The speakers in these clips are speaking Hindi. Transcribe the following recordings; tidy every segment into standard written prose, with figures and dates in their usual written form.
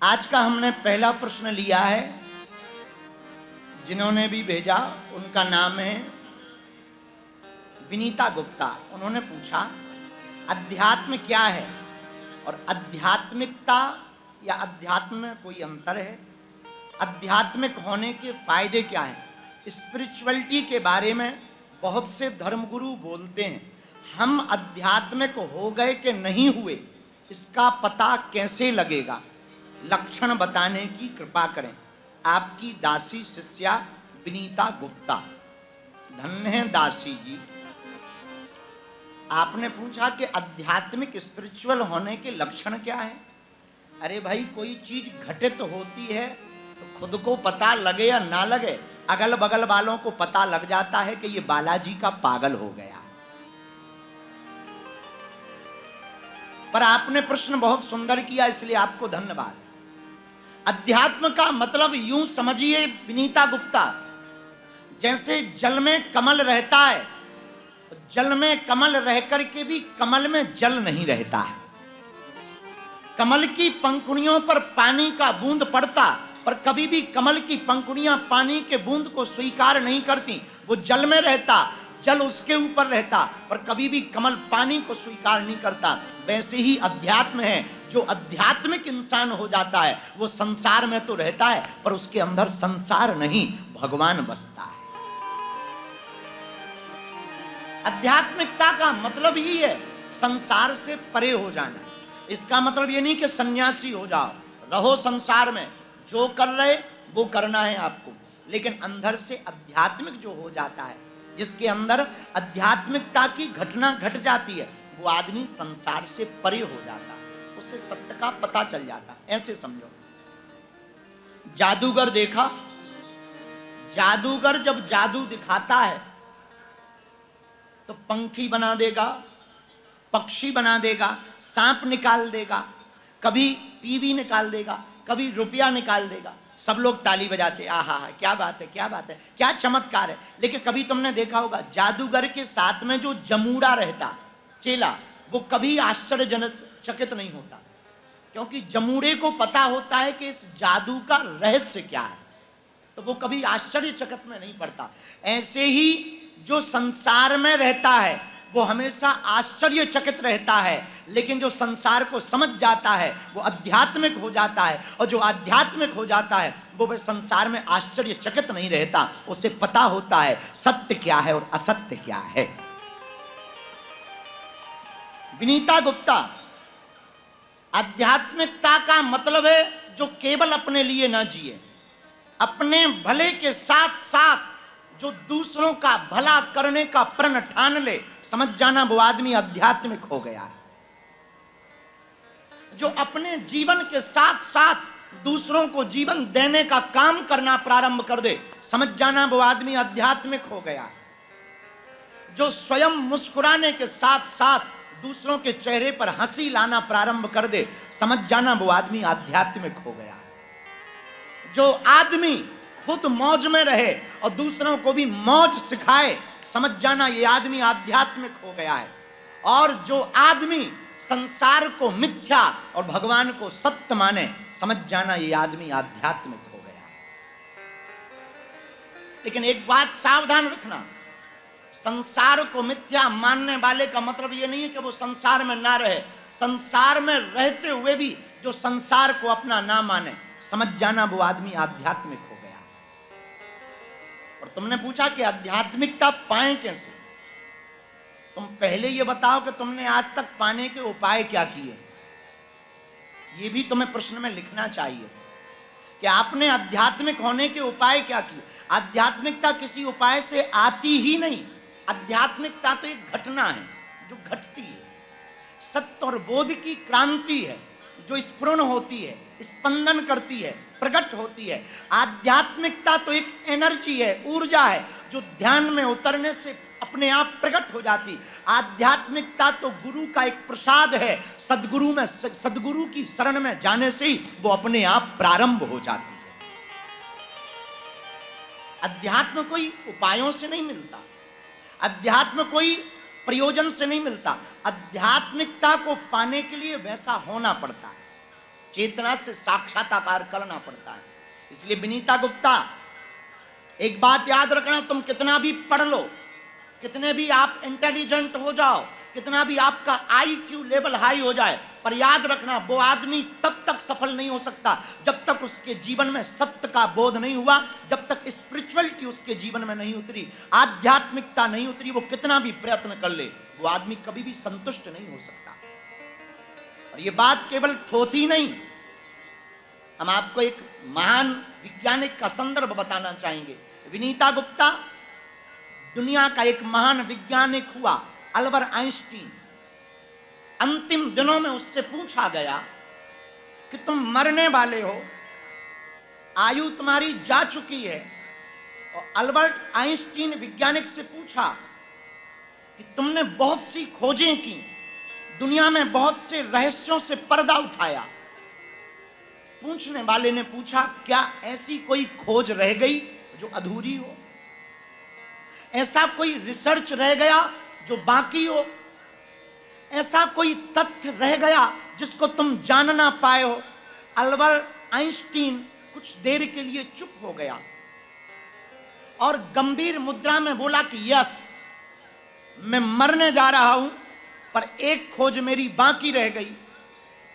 आज का हमने पहला प्रश्न लिया है, जिन्होंने भी भेजा उनका नाम है विनीता गुप्ता। उन्होंने पूछा अध्यात्म क्या है और आध्यात्मिकता या अध्यात्म में कोई अंतर है, आध्यात्मिक होने के फायदे क्या हैं। स्पिरिचुअलिटी के बारे में बहुत से धर्मगुरु बोलते हैं, हम आध्यात्मिक हो गए कि नहीं हुए इसका पता कैसे लगेगा, लक्षण बताने की कृपा करें। आपकी दासी शिष्या विनीता गुप्ता। धन्य है दासी जी। आपने पूछा कि आध्यात्मिक स्पिरिचुअल होने के लक्षण क्या है। अरे भाई, कोई चीज घटित होती है तो खुद को पता लगे या ना लगे, अगल बगल वालों को पता लग जाता है कि ये बालाजी का पागल हो गया। पर आपने प्रश्न बहुत सुंदर किया, इसलिए आपको धन्यवाद। अध्यात्म का मतलब यूं समझिए विनीता गुप्ता, जैसे जल में कमल रहता है, जल में कमल रह करके भी कमल में जल नहीं रहता है। कमल की पंखुड़ियों पर पानी का बूंद पड़ता, पर कभी भी कमल की पंखुड़ियां पानी के बूंद को स्वीकार नहीं करती। वो जल में रहता, जल उसके ऊपर रहता, पर कभी भी कमल पानी को स्वीकार नहीं करता। वैसे ही अध्यात्म है, जो आध्यात्मिक इंसान हो जाता है वो संसार में तो रहता है, पर उसके अंदर संसार नहीं, भगवान बसता है। आध्यात्मिकता का मतलब ही है संसार से परे हो जाना। इसका मतलब ये नहीं कि सन्यासी हो जाओ, रहो संसार में, जो कर रहे वो करना है आपको, लेकिन अंदर से आध्यात्मिक जो हो जाता है, जिसके अंदर आध्यात्मिकता की घटना घट जाती है, वो आदमी संसार से परे हो जाता है, उसे सत्य का पता चल जाता है। ऐसे समझो, जादूगर देखा, जादूगर जब जादू दिखाता है तो पंखी बना देगा, पक्षी बना देगा, सांप निकाल देगा, कभी टीवी निकाल देगा, कभी रुपया निकाल देगा। सब लोग ताली बजाते, आहा क्या बात है, क्या बात है, क्या चमत्कार है। लेकिन कभी तुमने देखा होगा जादूगर के साथ में जो जमूड़ा रहता, चेला, वो कभी आश्चर्यचकित नहीं होता, क्योंकि जमूड़े को पता होता है कि इस जादू का रहस्य क्या है, तो वो कभी आश्चर्यचकित में नहीं पड़ता। ऐसे ही जो संसार में रहता है वो हमेशा आश्चर्यचकित रहता है, लेकिन जो संसार को समझ जाता है वो आध्यात्मिक हो जाता है, और जो आध्यात्मिक हो जाता है वो संसार में आश्चर्यचकित नहीं रहता, उसे पता होता है सत्य क्या है और असत्य क्या है। विनीता गुप्ता, आध्यात्मिकता का मतलब है जो केवल अपने लिए ना जिए, अपने भले के साथ साथ जो दूसरों का भला करने का प्रण ठान ले, समझ जाना वो आदमी आध्यात्मिक हो गया है। जो अपने जीवन के साथ साथ दूसरों को जीवन देने का काम करना प्रारंभ कर दे, समझ जाना वो आदमी आध्यात्मिक हो गया है। जो स्वयं मुस्कुराने के साथ साथ दूसरों के चेहरे पर हंसी लाना प्रारंभ कर दे, समझ जाना वो आदमी आध्यात्मिक हो गया है। जो आदमी खुद मौज में रहे और दूसरों को भी मौज सिखाए, समझ जाना ये आदमी आध्यात्मिक हो गया है। और जो आदमी संसार को मिथ्या और भगवान को सत्य माने, समझ जाना ये आदमी आध्यात्मिक हो गया है। लेकिन एक बात सावधान रखना, संसार को मिथ्या मानने वाले का मतलब ये नहीं है कि वो संसार में ना रहे, संसार में रहते हुए भी जो संसार को अपना ना माने, समझ जाना वो आदमी आध्यात्मिक हो गया। और तुमने पूछा कि आध्यात्मिकता पाएं कैसे, तुम पहले ये बताओ कि तुमने आज तक पाने के उपाय क्या किए। ये भी तुम्हें प्रश्न में लिखना चाहिए कि आपने आध्यात्मिक होने के उपाय क्या किए। आध्यात्मिकता किसी उपाय से आती ही नहीं, आध्यात्मिकता तो एक घटना है जो घटती है, सत्य और बोध की क्रांति है जो स्फुरण होती है, स्पंदन करती है, प्रकट होती है। आध्यात्मिकता तो एक एनर्जी है, ऊर्जा है, जो ध्यान में उतरने से अपने आप प्रकट हो जाती। आध्यात्मिकता तो गुरु का एक प्रसाद है, सदगुरु की शरण में जाने से ही वो अपने आप प्रारंभ हो जाती है। अध्यात्म कोई उपायों से नहीं मिलता, अध्यात्म कोई प्रयोजन से नहीं मिलता। आध्यात्मिकता को पाने के लिए वैसा होना पड़ता है। चेतना से साक्षात्कार करना पड़ता है। इसलिए विनीता गुप्ता, एक बात याद रखना, तुम कितना भी पढ़ लो, कितने भी आप इंटेलिजेंट हो जाओ, कितना भी आपका IQ लेवल हाई हो जाए, पर याद रखना वो आदमी तब तक सफल नहीं हो सकता जब तक उसके जीवन में सत्य का बोध नहीं हुआ, जब तक स्पिरिचुअलिटी उसके जीवन में नहीं उतरी, आध्यात्मिकता नहीं उतरी। वो कितना भी प्रयत्न कर ले, वो आदमी कभी भी संतुष्ट नहीं हो सकता। और ये बात केवल थोथी नहीं, हम आपको एक महान वैज्ञानिक का संदर्भ बताना चाहेंगे। विनीता गुप्ता दुनिया का एक महान वैज्ञानिक हुआ, अल्बर्ट आइंस्टीन। अंतिम दिनों में उससे पूछा गया कि तुम मरने वाले हो, आयु तुम्हारी जा चुकी है, और अल्बर्ट आइंस्टीन वैज्ञानिक से पूछा कि तुमने बहुत सी खोजें की, दुनिया में बहुत से रहस्यों से पर्दा उठाया। पूछने वाले ने पूछा, क्या ऐसी कोई खोज रह गई जो अधूरी हो? ऐसा कोई रिसर्च रह गया जो बाकी हो? ऐसा कोई तथ्य रह गया जिसको तुम जान ना पाए हो? अल्बर्ट आइंस्टीन कुछ देर के लिए चुप हो गया और गंभीर मुद्रा में बोला कि यस, मैं मरने जा रहा हूं, पर एक खोज मेरी बाकी रह गई,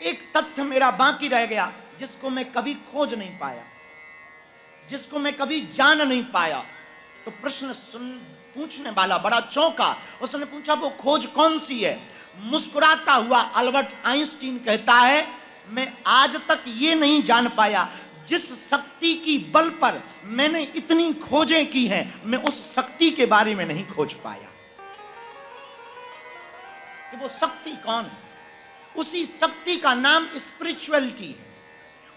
एक तथ्य मेरा बाकी रह गया जिसको मैं कभी खोज नहीं पाया, जिसको मैं कभी जान नहीं पाया। तो प्रश्न पूछने वाला बड़ा चौंका। उसने पूछा, वो खोज कौन सी है? मुस्कुराता हुआ अल्बर्ट आइंस्टीन कहता है, मैं आज तक ये नहीं जान पाया, जिस शक्ति की बल पर मैंने इतनी खोजें की हैं, मैं उस शक्ति के बारे में नहीं खोज पाया कि वो शक्ति कौन है। उसी शक्ति का नाम स्पिरिचुअलिटी है,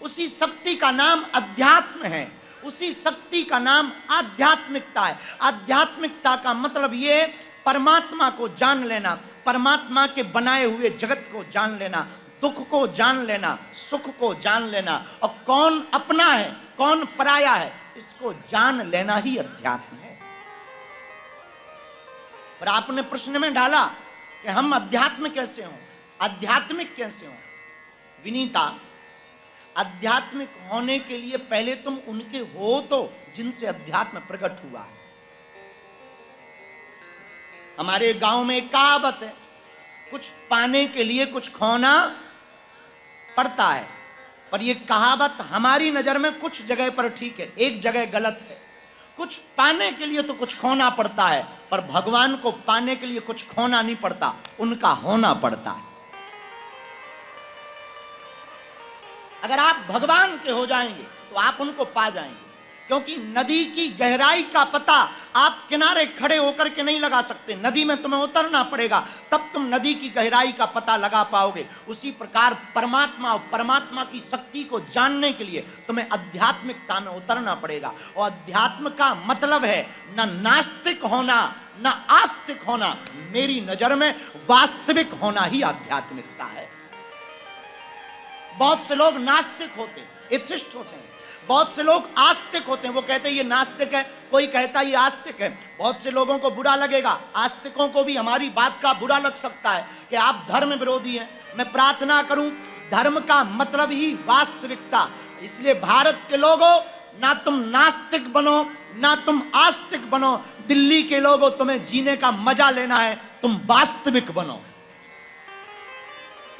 उसी शक्ति का नाम अध्यात्म है, उसी शक्ति का नाम आध्यात्मिकता है। आध्यात्मिकता का मतलब ये परमात्मा को जान लेना, परमात्मा के बनाए हुए जगत को जान लेना, दुख को जान लेना, सुख को जान लेना, और कौन अपना है कौन पराया है इसको जान लेना ही अध्यात्म है। पर आपने प्रश्न में डाला कि हम अध्यात्म कैसे हों, आध्यात्मिक कैसे हों? विनीता, आध्यात्मिक होने के लिए पहले तुम उनके हो तो जिनसे अध्यात्म प्रकट हुआ है। हमारे गांव में एक कहावत है, कुछ पाने के लिए कुछ खोना पड़ता है, पर यह कहावत हमारी नजर में कुछ जगह पर ठीक है, एक जगह गलत है। कुछ पाने के लिए तो कुछ खोना पड़ता है, पर भगवान को पाने के लिए कुछ खोना नहीं पड़ता, उनका होना पड़ता है। अगर आप भगवान के हो जाएंगे तो आप उनको पा जाएंगे, क्योंकि नदी की गहराई का पता आप किनारे खड़े होकर के नहीं लगा सकते, नदी में तुम्हें उतरना पड़ेगा, तब तुम नदी की गहराई का पता लगा पाओगे। उसी प्रकार परमात्मा और परमात्मा की शक्ति को जानने के लिए तुम्हें आध्यात्मिकता में उतरना पड़ेगा। और अध्यात्म का मतलब है न नास्तिक होना न आस्तिक होना, मेरी नजर में वास्तविक होना ही आध्यात्मिकता है। बहुत से लोग नास्तिक होते हैं, एथिस्ट होते हैं, बहुत से लोग आस्तिक होते हैं, वो कहते हैं ये नास्तिक है, कोई कहता है ये आस्तिक है। बहुत से लोगों को बुरा लगेगा, आस्तिकों को भी हमारी बात का बुरा लग सकता है कि आप धर्म विरोधी हैं। मैं प्रार्थना करूं, धर्म का मतलब ही वास्तविकता। इसलिए भारत के लोगों, ना तुम नास्तिक बनो ना तुम आस्तिक बनो, दिल्ली के लोगों तुम्हें जीने का मजा लेना है, तुम वास्तविक बनो।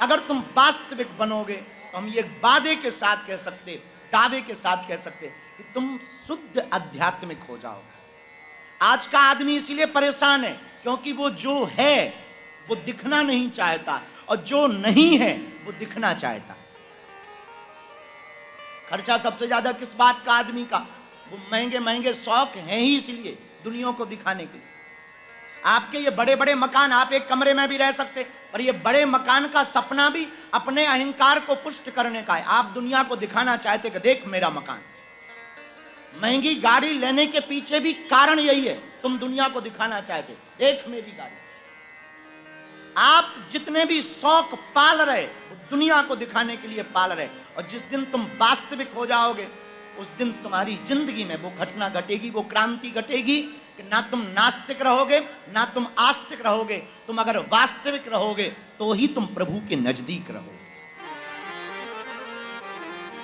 अगर तुम वास्तविक बनोगे तो हम ये वादे के साथ कह सकते, दावे के साथ कह सकते कि तुम शुद्ध आध्यात्मिक हो जाओगे। आज का आदमी इसलिए परेशान है क्योंकि वो जो है वो दिखना नहीं चाहता, और जो नहीं है वो दिखना चाहता। खर्चा सबसे ज्यादा किस बात का आदमी का? वो महंगे महंगे शौक हैं ही इसलिए दुनिया को दिखाने के लिए। आपके ये बड़े बड़े मकान, आप एक कमरे में भी रह सकते, पर ये बड़े मकान का सपना भी अपने अहंकार को पुष्ट करने का है। आप दुनिया को दिखाना चाहते कि देख मेरा मकान। महंगी गाड़ी लेने के पीछे भी कारण यही है, तुम दुनिया को दिखाना चाहते, देख मेरी गाड़ी। आप जितने भी शौक पाल रहे वो दुनिया को दिखाने के लिए पाल रहे, और जिस दिन तुम वास्तविक हो जाओगे उस दिन तुम्हारी जिंदगी में वो घटना घटेगी, वो क्रांति घटेगी कि ना तुम नास्तिक रहोगे ना तुम आस्तिक रहोगे। तुम अगर वास्तविक रहोगे तो ही तुम प्रभु के नजदीक रहोगे।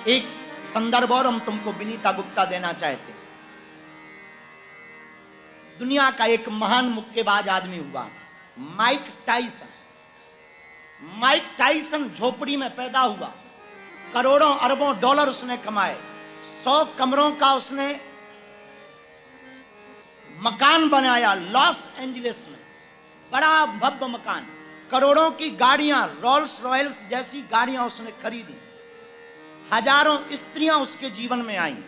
एक संदर्भ और हम तुमको विनीता गुप्ता देना चाहते हैं। दुनिया का एक महान मुक्केबाज आदमी हुआ माइक टाइसन। माइक टाइसन झोपड़ी में पैदा हुआ, करोड़ों अरबों डॉलर उसने कमाए, 100 कमरों का उसने मकान बनाया लॉस एंजलिस में, बड़ा भव्य मकान, करोड़ों की गाड़ियां, रोल्स रॉयल्स जैसी गाड़ियां उसने खरीदी, हजारों स्त्रियां उसके जीवन में आईं।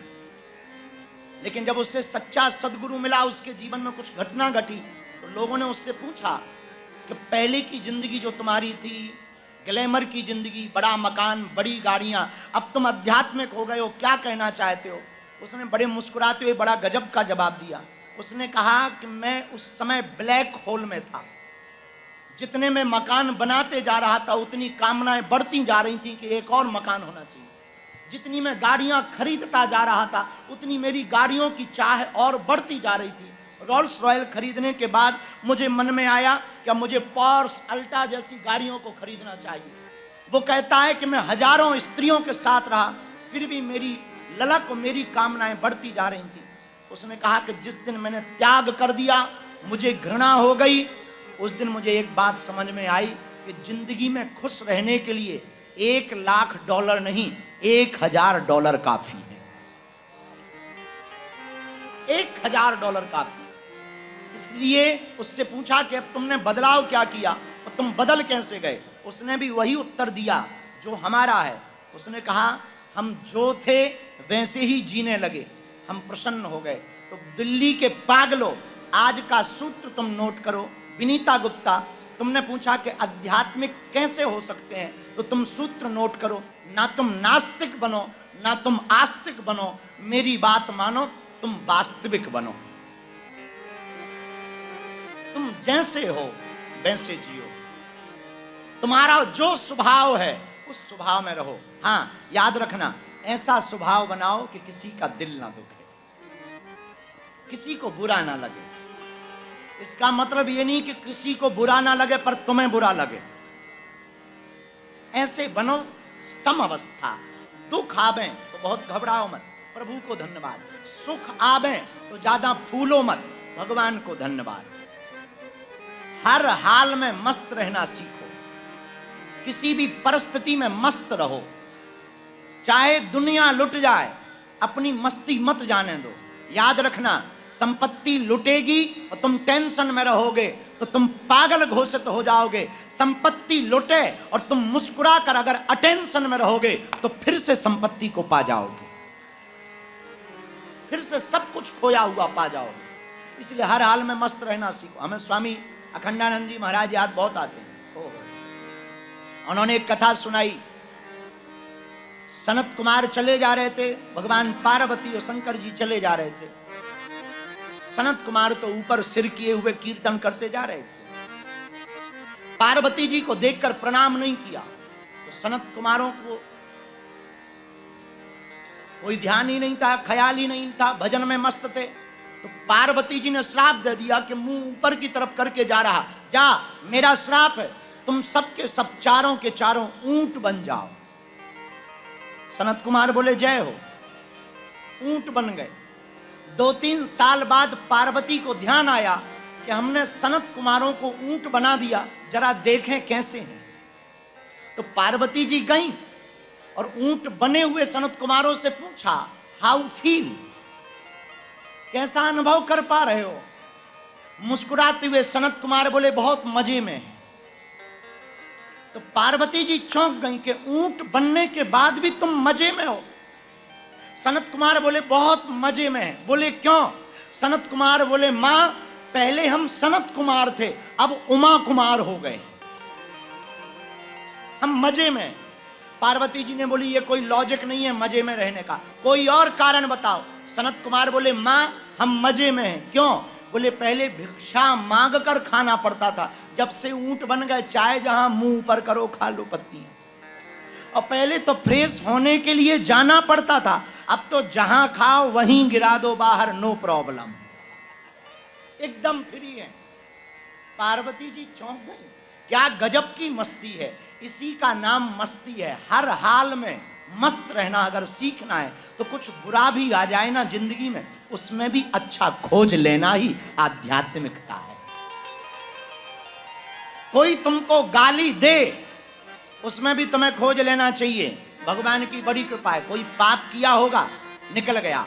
लेकिन जब उससे सच्चा सदगुरु मिला, उसके जीवन में कुछ घटना घटी, तो लोगों ने उससे पूछा कि पहले की जिंदगी जो तुम्हारी थी, ग्लैमर की जिंदगी, बड़ा मकान, बड़ी गाड़ियां, अब तुम आध्यात्मिक हो गए हो, क्या कहना चाहते हो? उसने बड़े मुस्कुराते हुए बड़ा गजब का जवाब दिया। उसने कहा कि मैं उस समय ब्लैक होल में था। जितने में मकान बनाते जा रहा था उतनी कामनाएं बढ़ती जा रही थी कि एक और मकान होना चाहिए। जितनी मैं गाड़ियां खरीदता जा रहा था उतनी मेरी गाड़ियों की चाह और बढ़ती जा रही थी। रोल्स रॉयल खरीदने के बाद मुझे मन में आया कि मुझे पोर्श अल्टा जैसी गाड़ियों को खरीदना चाहिए। वो कहता है कि मैं हजारों स्त्रियों के साथ रहा, फिर भी मेरी ललक और मेरी कामनाएं बढ़ती जा रही थी। उसने कहा कि जिस दिन मैंने त्याग कर दिया, मुझे घृणा हो गई, उस दिन मुझे एक बात समझ में आई कि जिंदगी में खुश रहने के लिए $1,00,000 नहीं, $1,000 काफी है। $1,000 काफी। इसलिए उससे पूछा कि अब तुमने बदलाव क्या किया, तो तुम बदल कैसे गए? उसने भी वही उत्तर दिया जो हमारा है। उसने कहा हम जो थे वैसे ही जीने लगे, हम प्रसन्न हो गए। तो दिल्ली के पागलों, आज का सूत्र तुम नोट करो। विनीता गुप्ता, तुमने पूछा कि आध्यात्मिक कैसे हो सकते हैं, तो तुम सूत्र नोट करो। ना तुम नास्तिक बनो, ना तुम आस्तिक बनो, मेरी बात मानो, तुम वास्तविक बनो। तुम जैसे हो वैसे जियो, तुम्हारा जो स्वभाव है उस स्वभाव में रहो। हाँ, याद रखना, ऐसा स्वभाव बनाओ कि किसी का दिल ना दुखे, किसी को बुरा ना लगे। इसका मतलब ये नहीं कि किसी को बुरा ना लगे पर तुम्हें बुरा लगे। ऐसे बनो सम अवस्था। दुख आवे तो बहुत घबराओ मत, प्रभु को धन्यवाद। सुख आवे तो ज्यादा फूलो मत, भगवान को धन्यवाद। हर हाल में मस्त रहना सीखो, किसी भी परिस्थिति में मस्त रहो। चाहे दुनिया लुट जाए, अपनी मस्ती मत जाने दो। याद रखना, संपत्ति लुटेगी और तुम टेंशन में रहोगे तो तुम पागल घोषित हो जाओगे। संपत्ति लुटे और तुम मुस्कुरा कर अगर अटेंशन में रहोगे तो फिर से संपत्ति को पा जाओगे, फिर से सब कुछ खोया हुआ पा जाओगे। इसलिए हर हाल में मस्त रहना सीखो। हमें स्वामी अखंडानंद जी महाराज याद बहुत आते हैं। उन्होंने एक कथा सुनाई। सनत कुमार चले जा रहे थे, भगवान पार्वती और शंकर जी चले जा रहे थे। सनत कुमार तो ऊपर सिर किए हुए कीर्तन करते जा रहे थे। पार्वती जी को देखकर प्रणाम नहीं किया, तो सनत कुमारों को कोई ध्यान ही नहीं था, ख्याल ही नहीं था, भजन में मस्त थे। तो पार्वती जी ने श्राप दे दिया कि मुंह ऊपर की तरफ करके जा रहा, जा, मेरा श्राप है, तुम सबके सब चारों के चारों ऊंट बन जाओ। सनत कुमार बोले जय हो, ऊंट बन गए। 2-3 साल बाद पार्वती को ध्यान आया कि हमने सनत कुमारों को ऊंट बना दिया, जरा देखें कैसे हैं। तो पार्वती जी गईं और ऊंट बने हुए सनत कुमारों से पूछा, हाउ फील, कैसा अनुभव कर पा रहे हो? मुस्कुराते हुए सनत कुमार बोले बहुत मजे में है। तो पार्वती जी चौंक गई कि ऊंट बनने के बाद भी तुम मजे में हो? सनत कुमार बोले बहुत मजे में है। बोले क्यों? सनत कुमार बोले मां, पहले हम सनत कुमार थे, अब उमा कुमार हो गए, हम मजे में। पार्वती जी ने बोली ये कोई लॉजिक नहीं है मजे में रहने का, कोई और कारण बताओ। सनत कुमार बोले मां, हम मजे में हैं। क्यों? बोले पहले भिक्षा मांग कर खाना पड़ता था, जब से ऊंट बन गए चाहे जहां मुंह ऊपर करो खा लो पत्तियां। और पहले तो फ्रेश होने के लिए जाना पड़ता था, अब तो जहां खाओ वहीं गिरा दो बाहर, नो प्रॉब्लम, एकदम फ्री है। पार्वती जी चौंक गई, क्या गजब की मस्ती है। इसी का नाम मस्ती है, हर हाल में मस्त रहना अगर सीखना है तो कुछ बुरा भी आ जाए ना जिंदगी में, उसमें भी अच्छा खोज लेना ही आध्यात्मिकता है। कोई तुमको गाली दे, उसमें भी तुम्हें खोज लेना चाहिए, भगवान की बड़ी कृपा है। कोई पाप किया होगा, निकल गया,